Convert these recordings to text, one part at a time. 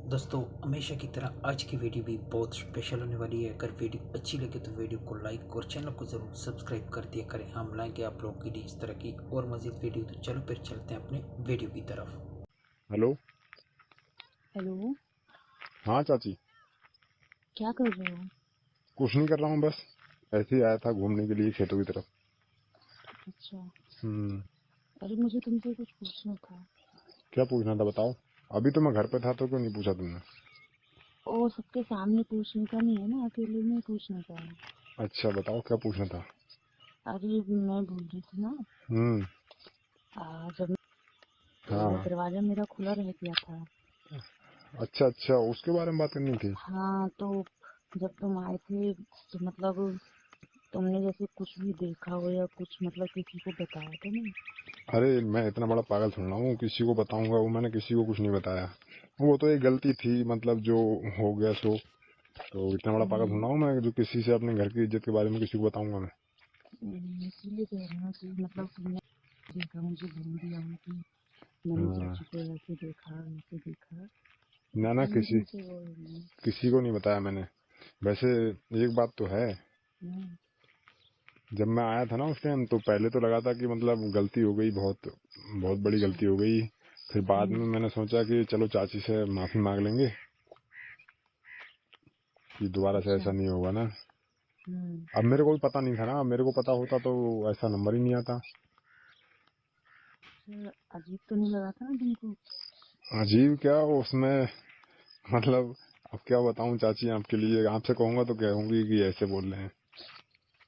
दोस्तों हमेशा की तरह आज की वीडियो भी बहुत स्पेशल होने वाली है। अगर वीडियो अच्छी लगे तो वीडियो को लाइक और चैनल को ज़रूर सब्सक्राइब कर दिया करें। हम लाएंगे आप लोगों के लिए इस तरह की और मज़ीद वीडियो। तो चलो फिर चलते हैं अपने वीडियो की तरफ। हेलो। हेलो। हाँ चाची। क्या कर रहे हो? कुछ नहीं कर रहा हूँ, बस ऐसे ही आया था घूमने के लिए खेतों की तरफ। अच्छा। हम्म। अरे मुझे तुमसे कुछ पूछना था। क्या पूछना था बताओ। अभी तो मैं घर पे था तो क्यों नहीं पूछा तुमने? और सबके सामने पूछने का नहीं है ना, अकेले में पूछना था। अच्छा बताओ क्या पूछना था। अरे मैं बोल रही थी ना, हम्म। जब हाँ तो हाँ। दरवाजा मेरा खुला रह गया था। अच्छा अच्छा, उसके बारे में बात करनी थी। हाँ तो जब तुम आए थे तो मतलब तुमने जैसे कुछ भी देखा हो या कुछ मतलब किसी को बताया तो नहीं? अरे मैं इतना बड़ा पागल थोड़ा ना हूँ किसी को बताऊंगा। वो मैंने किसी को कुछ नहीं बताया। वो तो एक गलती थी, मतलब जो हो गया सो। तो इतना बड़ा पागल थोड़ा हम्म, हूँ मैं जो किसी से अपने घर की इज्जत के बारे में किसी को बताऊंगा मैं। इसीलिए कह रही हूँ कि मतलब तुमने देखा, मुझे बोल दिया हो कि मैंने हाँ। चाची को ऐसे देखा वैसे देखा, ना ना, इसलिए मैं किसी तुमसे बोल रही हूँ। किसी को नहीं बताया मैंने। वैसे एक बात तो है, हम्म, जब मैं आया था ना उस टाइम तो पहले तो लगा था कि मतलब गलती हो गई, बहुत बहुत बड़ी अच्छा। गलती हो गई। फिर बाद में हम्म, मैंने सोचा कि चलो चाची से माफी मांग लेंगे कि दोबारा से अच्छा। ऐसा नहीं होगा ना। हम्म। अब मेरे को भी पता नहीं था ना, मेरे को पता होता तो ऐसा नंबर ही नहीं आता। सर, अजीब तो नहीं लगा था ना तुमको? अजीब क्या उसमें, मतलब अब क्या बताऊं चाची, आपके लिए आपसे कहूंगा तो कहूंगी कि ऐसे बोल रहे हैं।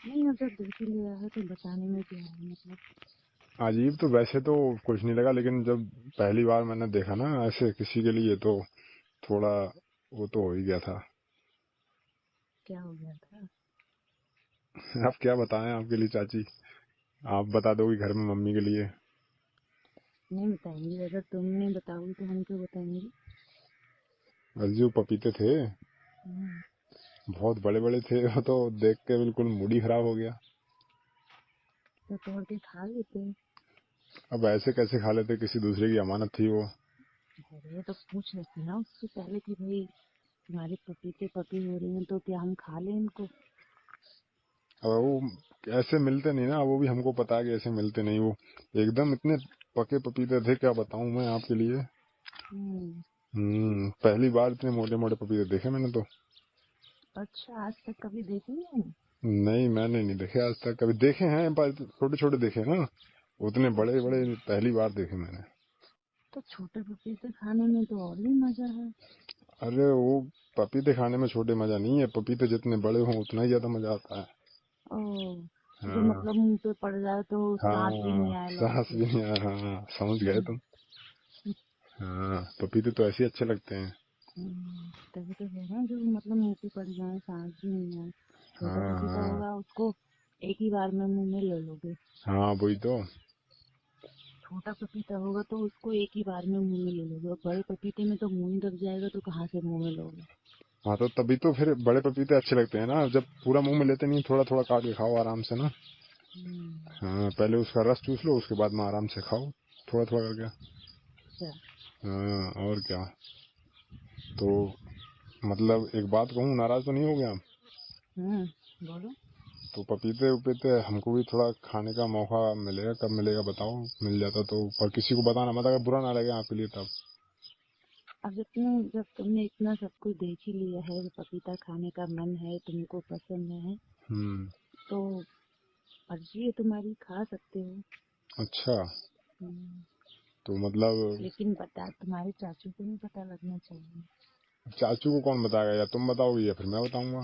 नहीं, अगर देख ही लिया है तो बताने में क्या है मतलब। अजीब तो वैसे तो कुछ नहीं लगा, लेकिन जब पहली बार मैंने देखा ना ऐसे किसी के लिए तो थोड़ा वो तो हो ही गया था। क्या हो गया था? आप क्या बताएं आपके लिए चाची, आप बता दोगी घर में मम्मी के लिए। नहीं बताएंगे, अगर तुम नहीं बताओगी तो हम क्यों बताएंगे। और जो पपीते थे हम्म, बहुत बड़े बड़े थे, वो तो देख के बिल्कुल मूड ही खराब हो गया। तो तोड़ के खा लेते। अब ऐसे कैसे खा लेते, किसी दूसरे की अमानत थी वो। अरे तो पूछ लेते ना उससे पहले कि भाई तुम्हारे पपीते पकी हो रही हैं तो क्या हम खा लें इनको? अब वो ऐसे मिलते नहीं ना, वो भी हमको पता है कि ऐसे मिलते नहीं वो। एकदम इतने पके पपीते थे, क्या बताऊं मैं आपके लिए। हम्म। पहली बार इतने मोटे मोटे पपीते देखे मैंने तो। अच्छा, आज तक कभी देखे नहीं? नहीं मैंने नहीं देखे आज तक, कभी देखे हैं पर छोटे छोटे देखे ना, उतने बड़े अच्छा, बड़े पहली बार देखे मैंने। तो छोटे पपीते खाने में तो और भी मजा है। अरे वो पपीते खाने में छोटे मजा नहीं है, पपीते जितने बड़े हों उतना ही ज्यादा मजा आता है। ओ, जो हाँ मतलब मुंह पे पड़ जाए तो सांस भी हाँ, नहीं आए लगे सांस फिर। भी नहीं आ रहा। हाँ समझ गए तुम। हाँ पपीते तो ऐसे ही अच्छे लगते हैं। तभी तो कह रहे हैं, जो मतलब मुंह पे पड़ जाए सांस भी नहीं आए। छोटा हाँ पपीता हाँ होगा उसको एक ही बार में मुंह में ले लोगे। हाँ वही तो। छोटा पपीता होगा तो उसको एक ही बार में मुंह में ले लोगे, और बड़े पपीते में तो मुंह ही दब जाएगा तो कहाँ से मुंह में लोगे। हाँ तो तभी तो फिर बड़े पपीते अच्छे लगते हैं ना, जब पूरा मुंह में लेते नहीं, थोड़ा थोड़ा काट के खाओ आराम से ना। हम्म। हाँ पहले उसका रस चूस लो, उसके बाद में आराम से खाओ थोड़ा थोड़ा करके। अच्छा। हाँ और क्या। तो मतलब एक बात कहूँ, नाराज तो नहीं हो गया? बोलो। तो पपीते उपीते हमको भी थोड़ा खाने का मौका मिलेगा, कब मिलेगा बताओ, मिल जाता तो। पर किसी को बताना मत, अगर बुरा ना लगे आपके लिए तब। अब जब तुमने इतना सब कुछ देख ही लिया है, पपीता खाने का मन है, तुमको पसंद है, हम्म। तो मर्जी है तुम्हारी, खा सकते हो। अच्छा। हम्म, तो मतलब लेकिन बता, तुम्हारे चाचू को नहीं पता लगना चाहिए। चाचू को कौन बताएगा, या तुम बताओगे या फिर मैं बताऊंगा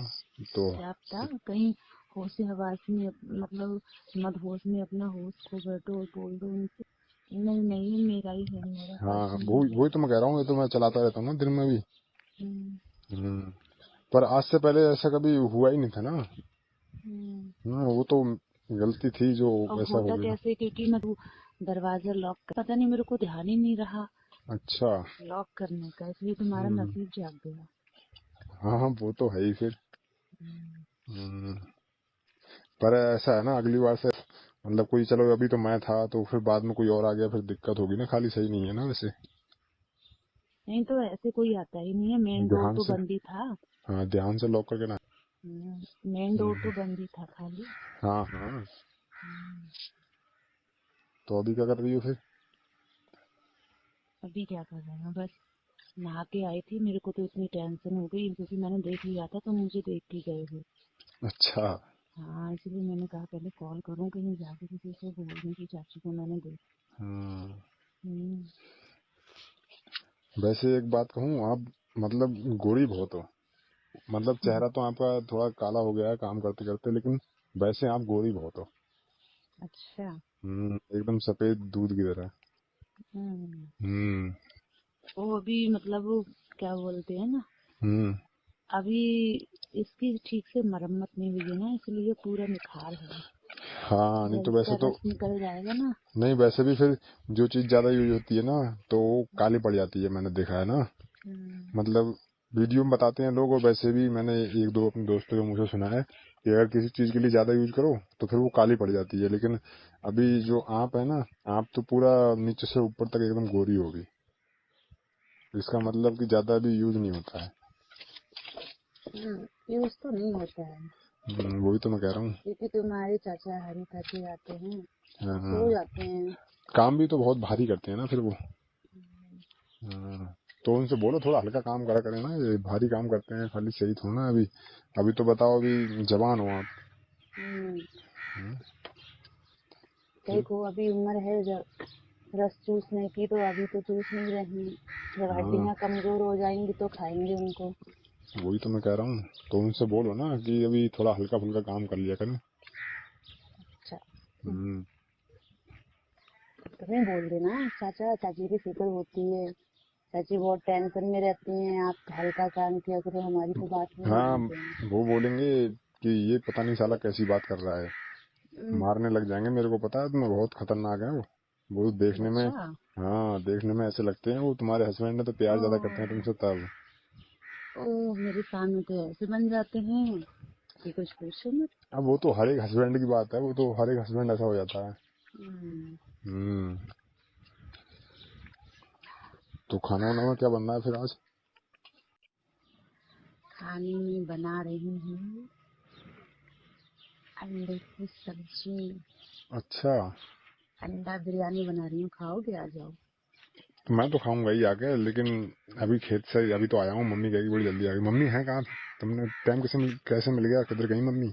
तो। क्या पता कहीं होश हवास में मतलब मद होश में अपना होश खो बैठो और बोल दो उनसे, नहीं नहीं मेरा ही है, मेरा हाँ पर्स वो नहीं है। वही तो मैं कह रहा हूँ, ये तो मैं चलाता रहता हूँ ना दिन में भी। हम्म, हम्म। पर आज से पहले ऐसा कभी हुआ ही नहीं था ना। हम्म। वो तो गलती थी जो और ऐसा हो होता गया। कैसे, क्योंकि मैं वो दरवाजा लॉक पता नहीं, मेरे को ध्यान ही नहीं रहा अच्छा। लॉक करने का, इसलिए तुम्हारा हम्म। नसीब जाग गया। हाँ हाँ वो तो है ही फिर। हम्म, हम्म। पर ऐसा है ना, अगली बार से मतलब कोई, चलो अभी तो मैं था तो फिर बाद में कोई और आ गया फिर दिक्कत होगी ना, खाली सही नहीं है ना वैसे। नहीं तो ऐसे कोई आता ही नहीं है, मेन डोर ध्यान तो से, बंद ही था। हाँ ध्यान से लॉक करके ना। मेन डोर तो बंद ही था खाली। हाँ हाँ, तो अभी क्या कर रही हो फिर? अभी क्या कर रहे हैं, बस नहा के आई थी। मेरे को तो इतनी टेंशन हो गई क्योंकि मैंने देख लिया था तो मुझे देख के गए थे। अच्छा। हाँ, इसलिए मैंने कहा पहले कॉल करूं, कहीं जाके किसी से बोलने की चाची को मैंने देख। हाँ, हम्म, वैसे एक बात कहूँ, आप मतलब गोरी बहुत हो। मतलब चेहरा तो आपका थोड़ा काला हो गया है काम करते करते, लेकिन वैसे आप गोरी बहुत हो। अच्छा। एकदम सफेद दूध की तरह। हम्म, हम्म। वो अभी मतलब क्या बोलते हैं ना, हम्म। अभी इसकी ठीक से मरम्मत नहीं हुई है ना, इसलिए पूरा निखार है। हाँ, नहीं जब तो इसका वैसे तो, रस निकल जाएगा ना। नहीं वैसे भी फिर जो चीज ज्यादा यूज होती है ना तो वो काली पड़ जाती है, मैंने देखा है ना। हम्म, मतलब वीडियो में बताते हैं लोग, और वैसे भी मैंने एक दो अपने दोस्तों के मुँह से सुना है कि अगर किसी चीज के लिए ज्यादा यूज करो तो फिर वो काली पड़ जाती है। लेकिन अभी जो आप है ना, आप तो पूरा नीचे से ऊपर तक एकदम गोरी होगी। इसका मतलब कि ज्यादा भी यूज नहीं होता है। यूज तो नहीं होता है वही तो मैं कह रहा हूँ। क्योंकि तुम्हारे चाचा हरी खाते आते हैं, हाँ सो हाँ। जाते हैं। काम भी तो बहुत भारी करते हैं ना फिर वो। हाँ, तो उनसे बोलो थोड़ा हल्का काम करा करें ना, ये भारी काम करते हैं खाली, सही थोड़ा ना। अभी अभी तो बताओ, अभी जवान हो आप। हम्म, देखो अभी उम्र है जब रस चूसने की, तो अभी तो चूस नहीं रहे हैं। जब हाँ, हड्डियां कमजोर हो जाएंगी तो खाएंगे उनको। वही तो मैं कह रहा हूँ। तो उनसे बोलो ना कि अभी थोड़ा हल्का फुल्का काम कर लिया करें। अच्छा, हम्म। तुम्हें बोल देना चाचा चाची की फिक्र होती है, चाची बहुत टेंशन में रहती हैं, आप हल्का काम किया करो, हमारी तो बात नहीं हाँ, मानते हैं। वो बोलेंगे कि ये पता नहीं साला कैसी बात कर रहा है, मारने लग जाएंगे। मेरे को पता है तुम्हें, बहुत खतरनाक है वो देखने में। अच्छा। हाँ, देखने में ऐसे लगते हैं वो तुम्हारे हस्बैंड है तो प्यार ज्यादा करते हैं तुमसे तब। ओह, मेरे सामने तो ऐसे बन जाते हैं कि कुछ पूछो मत। अब वो तो हर एक हस्बैंड की बात है, वो तो हर एक हस्बैंड ऐसा हो जाता है। हम्म, हम्म। तो खाना वाना में क्या बनना है फिर आज? खाने में बना रही हूँ अंडे की सब्जी। अच्छा, अंडा बिरयानी बना रही हूँ, खाओगे? आ जाओ। तो मैं तो खाऊंगा ही आके, लेकिन अभी खेत से अभी तो आया हूँ। मम्मी कहेगी बड़ी जल्दी आ गई। मम्मी है कहाँ? तुमने टाइम कैसे मिल गया? किधर गई मम्मी?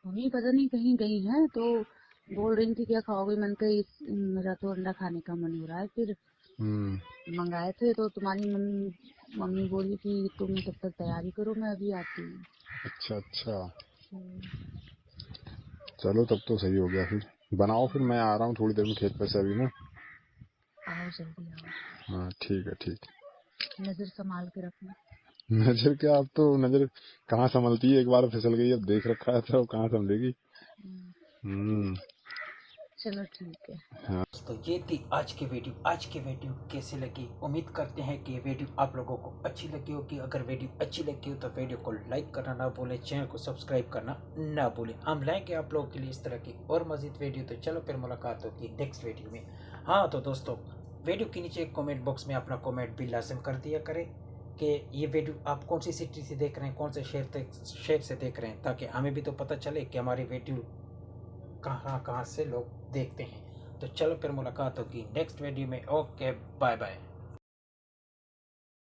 मम्मी पता नहीं कहीं गई हैं, तो बोल रही थी क्या खाओगे, मैंने कहा मेरा तो अंडा खाने का मन हो रहा है। फिर हम्म। मंगाए थे तो तुम्हारी मम्मी मम्मी बोली कि तुम तब तक तैयारी करो, मैं अभी आती हूँ। अच्छा अच्छा, हम्म, चलो तब तो सही हो गया फिर। बनाओ फिर, मैं आ रहा हूँ थोड़ी देर में खेत पे से अभी ना। आओ जल्दी आओ। हाँ ठीक है, ठीक। नजर संभाल के रखना। नजर क्या, अब तो नजर कहाँ संभलती है, एक बार फिसल गई, अब देख रखा है तो कहाँ संभलेगी। हम्म, हम्म। चलो ठीक है। हाँ। तो ये थी आज की वीडियो कैसी लगी? उम्मीद करते हैं कि ये वीडियो आप लोगों को अच्छी लगी होगी। अगर वीडियो अच्छी लगी हो तो वीडियो को लाइक करना ना भूलें, चैनल को सब्सक्राइब करना ना भूलें। हम लाएंगे आप लोगों के लिए इस तरह की और मज़ीद वीडियो। तो चलो फिर मुलाकात होगी नेक्स्ट वीडियो में। हाँ तो दोस्तों, वीडियो के नीचे कमेंट बॉक्स में अपना कमेंट भी लाजिम कर दिया करें कि ये वीडियो आप कौन सी सिटी से देख रहे हैं, कौन से शहर से देख रहे हैं, ताकि हमें भी तो पता चले कि हमारी वीडियो कहाँ कहाँ से लोग देखते हैं। तो चलो फिर मुलाकात होगी नेक्स्ट वीडियो में। Okay, bye bye.